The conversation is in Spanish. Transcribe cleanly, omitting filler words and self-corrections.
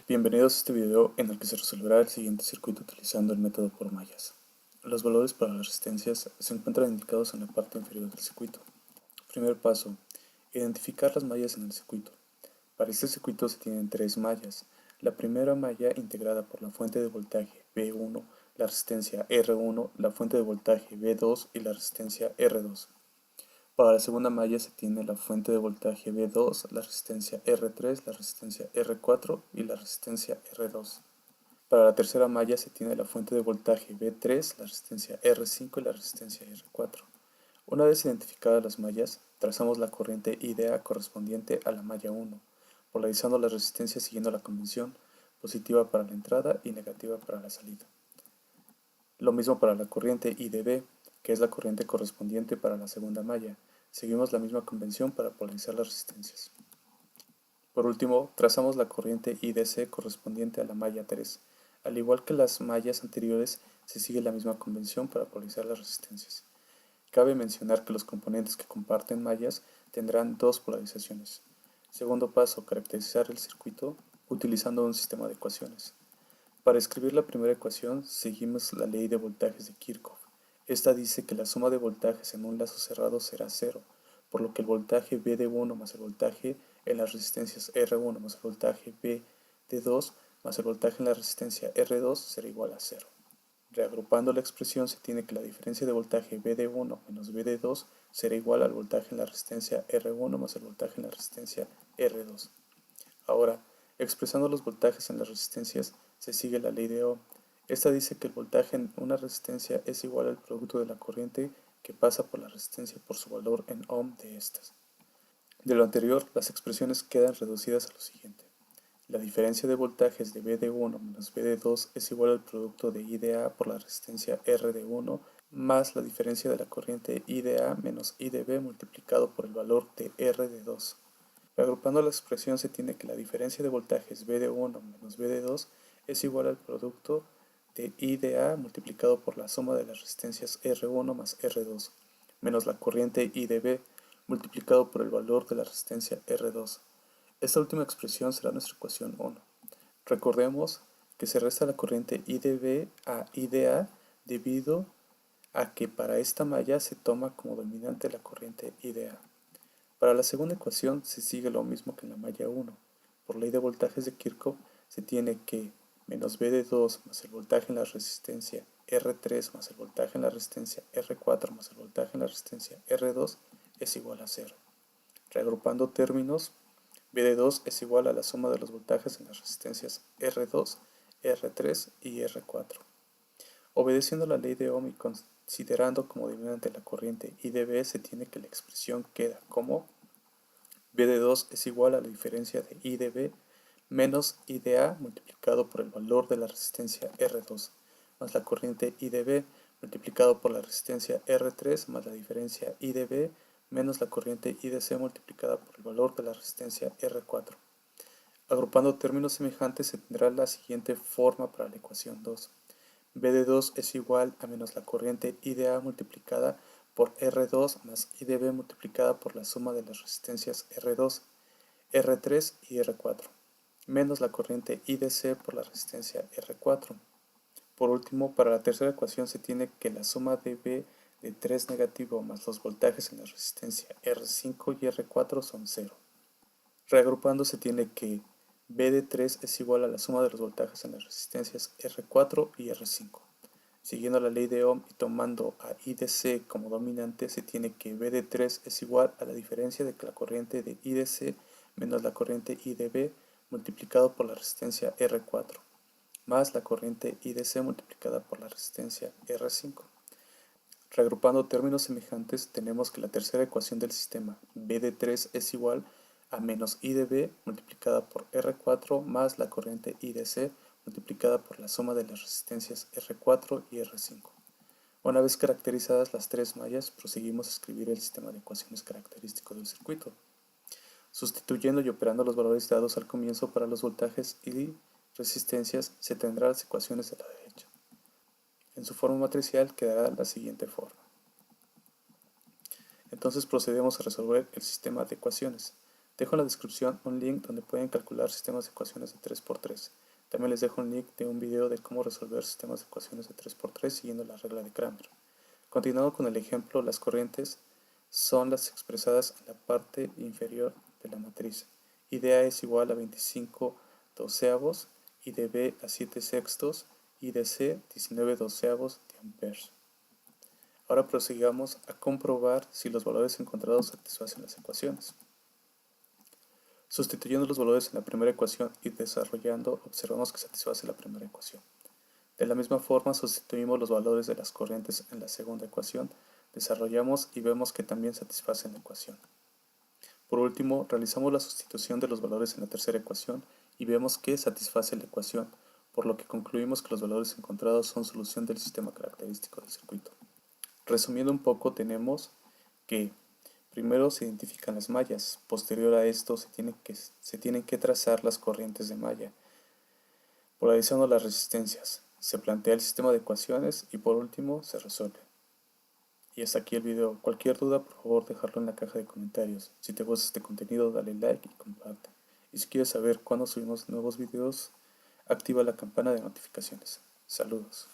Bienvenidos a este video en el que se resolverá el siguiente circuito utilizando el método por mallas. Los valores para las resistencias se encuentran indicados en la parte inferior del circuito. Primer paso, identificar las mallas en el circuito. Para este circuito se tienen tres mallas. La primera malla integrada por la fuente de voltaje V1, la resistencia R1, la fuente de voltaje V2 y la resistencia R2. Para la segunda malla se tiene la fuente de voltaje V2, la resistencia R3, la resistencia R4 y la resistencia R2. Para la tercera malla se tiene la fuente de voltaje V3, la resistencia R5 y la resistencia R4. Una vez identificadas las mallas, trazamos la corriente IDA correspondiente a la malla 1, polarizando las resistencias siguiendo la convención, positiva para la entrada y negativa para la salida. Lo mismo para la corriente IDB, que es la corriente correspondiente para la segunda malla. Seguimos la misma convención para polarizar las resistencias. Por último, trazamos la corriente IDC correspondiente a la malla 3. Al igual que las mallas anteriores, se sigue la misma convención para polarizar las resistencias. Cabe mencionar que los componentes que comparten mallas tendrán dos polarizaciones. Segundo paso, caracterizar el circuito utilizando un sistema de ecuaciones. Para escribir la primera ecuación, seguimos la ley de voltajes de Kirchhoff. Esta dice que la suma de voltajes en un lazo cerrado será cero, por lo que el voltaje V de 1 más el voltaje en las resistencias R1 más el voltaje V de 2 más el voltaje en la resistencia R2 será igual a cero. Reagrupando la expresión se tiene que la diferencia de voltaje V de 1 menos V de 2 será igual al voltaje en la resistencia R1 más el voltaje en la resistencia R2. Ahora, expresando los voltajes en las resistencias, se sigue la ley de Ohm. Esta dice que el voltaje en una resistencia es igual al producto de la corriente que pasa por la resistencia por su valor en ohm de estas. De lo anterior, las expresiones quedan reducidas a lo siguiente. La diferencia de voltajes de V de 1 menos V de 2 es igual al producto de I de A por la resistencia R de 1 más la diferencia de la corriente I de A menos I de B multiplicado por el valor de R de 2. Agrupando la expresión se tiene que la diferencia de voltajes V de 1 menos V de 2 es igual al producto de I de A multiplicado por la suma de las resistencias R1 más R2, menos la corriente I de B multiplicado por el valor de la resistencia R2. Esta última expresión será nuestra ecuación 1. Recordemos que se resta la corriente I de B a I de A debido a que para esta malla se toma como dominante la corriente I de A. Para la segunda ecuación se sigue lo mismo que en la malla 1. Por ley de voltajes de Kirchhoff se tiene que menos V de 2 más el voltaje en la resistencia R3 más el voltaje en la resistencia R4 más el voltaje en la resistencia R2 es igual a 0. Reagrupando términos, V de 2 es igual a la suma de los voltajes en las resistencias R2, R3 y R4. Obedeciendo la ley de Ohm y considerando como dominante la corriente I de B, se tiene que la expresión queda como V de 2 es igual a la diferencia de I de B menos I de A multiplicado por el valor de la resistencia R2 más la corriente I de B multiplicado por la resistencia R3 más la diferencia I de B menos la corriente I de C multiplicada por el valor de la resistencia R4. Agrupando términos semejantes se tendrá la siguiente forma para la ecuación 2. V de 2 es igual a menos la corriente I de A multiplicada por R2 más I de B multiplicada por la suma de las resistencias R2, R3 y R4, menos la corriente I de C por la resistencia R4. Por último, para la tercera ecuación se tiene que la suma de V de 3 negativo más los voltajes en la resistencia R5 y R4 son 0. Reagrupando se tiene que V de 3 es igual a la suma de los voltajes en las resistencias R4 y R5. Siguiendo la ley de Ohm y tomando a I de C como dominante, se tiene que V de 3 es igual a la diferencia de la corriente de I de C menos la corriente I de B multiplicado por la resistencia R4, más la corriente I de C multiplicada por la resistencia R5. Reagrupando términos semejantes, tenemos que la tercera ecuación del sistema V de 3 es igual a menos I de B multiplicada por R4 más la corriente I de C multiplicada por la suma de las resistencias R4 y R5. Una vez caracterizadas las tres mallas, proseguimos a escribir el sistema de ecuaciones característico del circuito, sustituyendo y operando los valores dados al comienzo para los voltajes y resistencias, se tendrán las ecuaciones de la derecha. En su forma matricial quedará la siguiente forma. Entonces procedemos a resolver el sistema de ecuaciones. Dejo en la descripción un link donde pueden calcular sistemas de ecuaciones de 3×3. También les dejo un link de un video de cómo resolver sistemas de ecuaciones de 3×3 siguiendo la regla de Cramer. Continuando con el ejemplo, las corrientes son las expresadas en la parte inferior de la matriz, y de A es igual a 25 doceavos, y de B a 7 sextos, y de C 19 doceavos de amperes. Ahora prosigamos a comprobar si los valores encontrados satisfacen las ecuaciones. Sustituyendo los valores en la primera ecuación y desarrollando, observamos que satisface la primera ecuación. De la misma forma, sustituimos los valores de las corrientes en la segunda ecuación, desarrollamos y vemos que también satisfacen la ecuación. Por último, realizamos la sustitución de los valores en la tercera ecuación y vemos que satisface la ecuación, por lo que concluimos que los valores encontrados son solución del sistema característico del circuito. Resumiendo un poco, tenemos que primero se identifican las mallas, posterior a esto se tienen que trazar las corrientes de malla, polarizando las resistencias, se plantea el sistema de ecuaciones y por último se resuelve. Y hasta aquí el video. Cualquier duda, por favor, dejarlo en la caja de comentarios. Si te gusta este contenido, dale like y comparte. Y si quieres saber cuándo subimos nuevos videos, activa la campana de notificaciones. Saludos.